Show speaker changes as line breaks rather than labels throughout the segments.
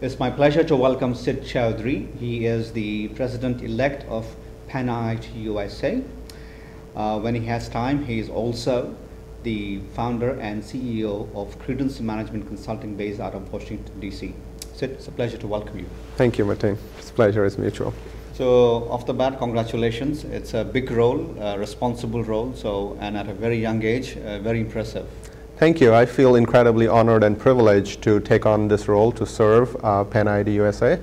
It's my pleasure to welcome Sid Chowdhary. He is the President-elect of PanIIT USA. When he has time, he is also the founder and CEO of Credence Management Consulting based out of Washington, D.C. Sid, it's a pleasure to welcome you.
Thank you, Martin. It's a pleasure. It's mutual.
So off the bat, congratulations. It's a big role, a responsible role, and at a very young age, very impressive.
Thank you. I feel incredibly honored and privileged to take on this role to serve PanIIT USA.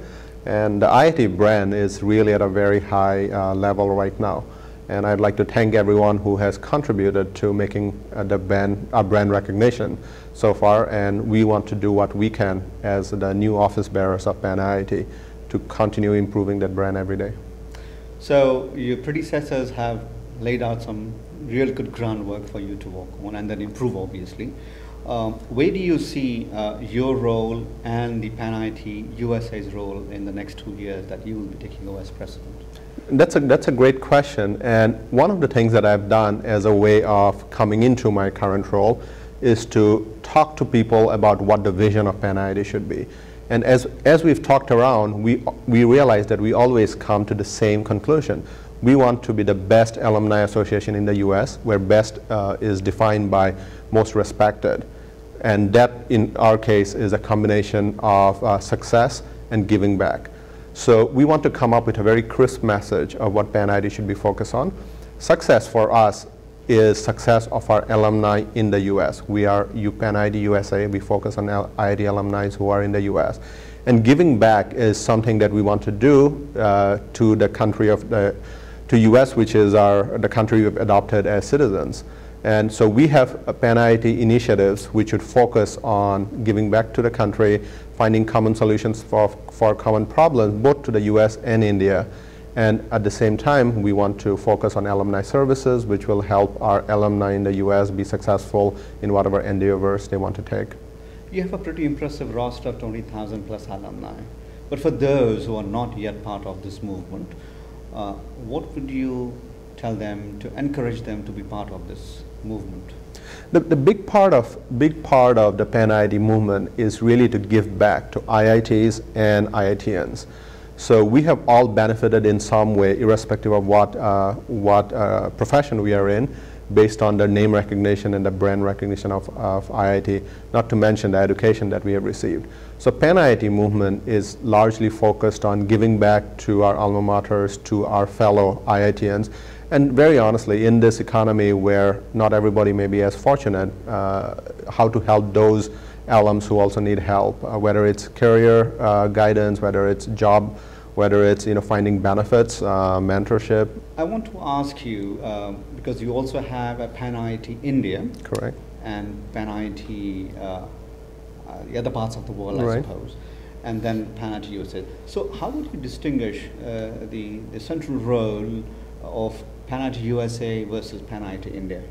And the IIT brand is really at a very high level right now. And I'd like to thank everyone who has contributed to making the brand recognition so far. And we want to do what we can as the new office bearers of PanIIT to continue improving that brand every day. So
your predecessors have laid out some real good groundwork for you to work on and then improve, obviously. Where do you see your role and the PanIIT USA's role in the next 2 years that you will be taking over as president?
That's a great question, and one of the things that I've done as a way of coming into my current role is to talk to people about what the vision of PanIIT should be. And as we've talked around, we realized that we always come to the same conclusion. We want to be the best alumni association in the US, where best is defined by most respected. And that, in our case, is a combination of success and giving back. So we want to come up with a very crisp message of what PanIIT should be focused on. Success for us is success of our alumni in the US. We are PanIIT USA. We focus on IIT alumni who are in the US. And giving back is something that we want to do to the country of to US, which is the country we've adopted as citizens. And so we have PanIIT initiatives which would focus on giving back to the country, finding common solutions for common problems, both to the US and India. And at the same time, we want to focus on alumni services, which will help our alumni in the US be successful in whatever endeavors they want to take.
You have a pretty impressive roster of 20,000 plus alumni. But for those who are not yet part of this movement, what would you tell them to encourage them to be part of this movement?
The big part of the PanIIT movement is really to give back to IITs and IITians. So we have all benefited in some way, irrespective of what profession we are in, based on the name recognition and the brand recognition of IIT, not to mention the education that we have received. So PanIIT movement is largely focused on giving back to our alma maters, to our fellow IITians, and very honestly, in this economy where not everybody may be as fortunate, how to help those alums who also need help, whether it's career guidance, whether it's job, whether it's finding benefits, mentorship.
I want to ask you, because you also have a PanIIT India.
Correct.
And PanIIT the other parts of the world, I
right.
suppose. And then PanIIT USA. So how would you distinguish the central role of PanIIT USA versus PanIIT India?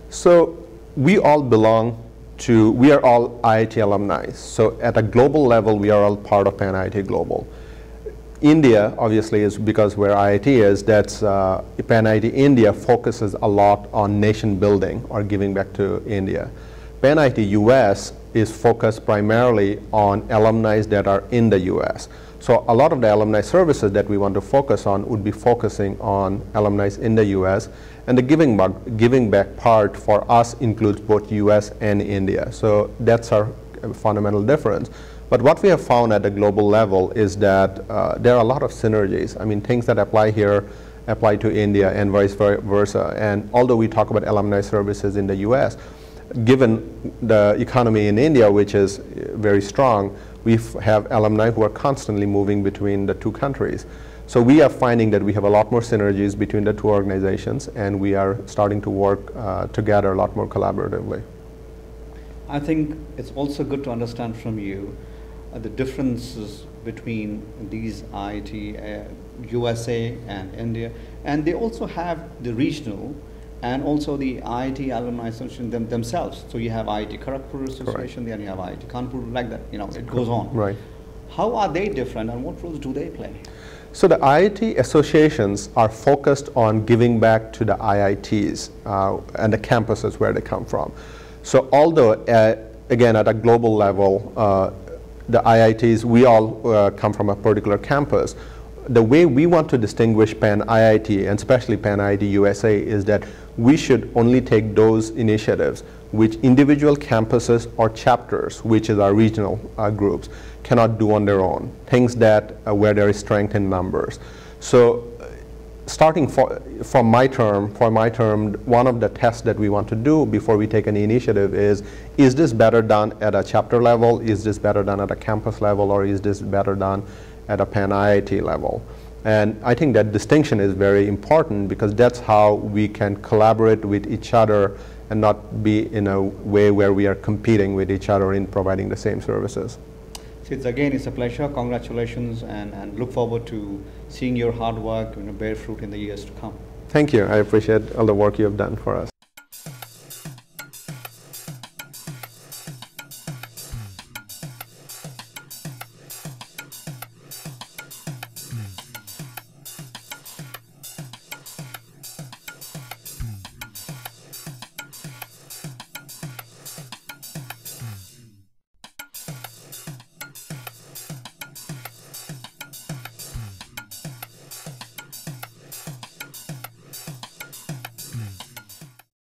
So we all we are all IIT alumni. So at a global level, we are all part of PanIIT Global. India, obviously, is because where IIT is, that's PanIIT India focuses a lot on nation building or giving back to India. PanIIT US is focused primarily on alumni that are in the US. So a lot of the alumni services that we want to focus on would be focusing on alumni in the US, and the giving back part for us includes both US and India. So that's our fundamental difference. But what we have found at the global level is that there are a lot of synergies. I mean, things that apply here apply to India and vice versa. And although we talk about alumni services in the US, given the economy in India, which is very strong, we have alumni who are constantly moving between the two countries. So we are finding that we have a lot more synergies between the two organizations, and we are starting to work together a lot more collaboratively.
I think it's also good to understand from you the differences between these IIT USA and India, and they also have the regional and also the IIT alumni association themselves. So you have IIT Kharagpur association, then you have IIT Kanpur, like that. It goes on.
Right.
How are they different, and what roles do they play?
So the IIT associations are focused on giving back to the IITs and the campuses where they come from. So although, again, at a global level, the IITs, we all come from a particular campus. The way we want to distinguish PanIIT, and especially PanIIT USA, is that we should only take those initiatives which individual campuses or chapters, which is our regional groups, cannot do on their own. Things that where there is strength in numbers. So starting for my term, one of the tests that we want to do before we take any initiative is this better done at a chapter level, is this better done at a campus level, or is this better done at a PanIIT level? And I think that distinction is very important, because that's how we can collaborate with each other and not be in a way where we are competing with each other in providing the same services.
Sid, again, it's a pleasure. Congratulations, and look forward to seeing your hard work bear fruit in the years to come.
Thank you. I appreciate all the work you have done for us.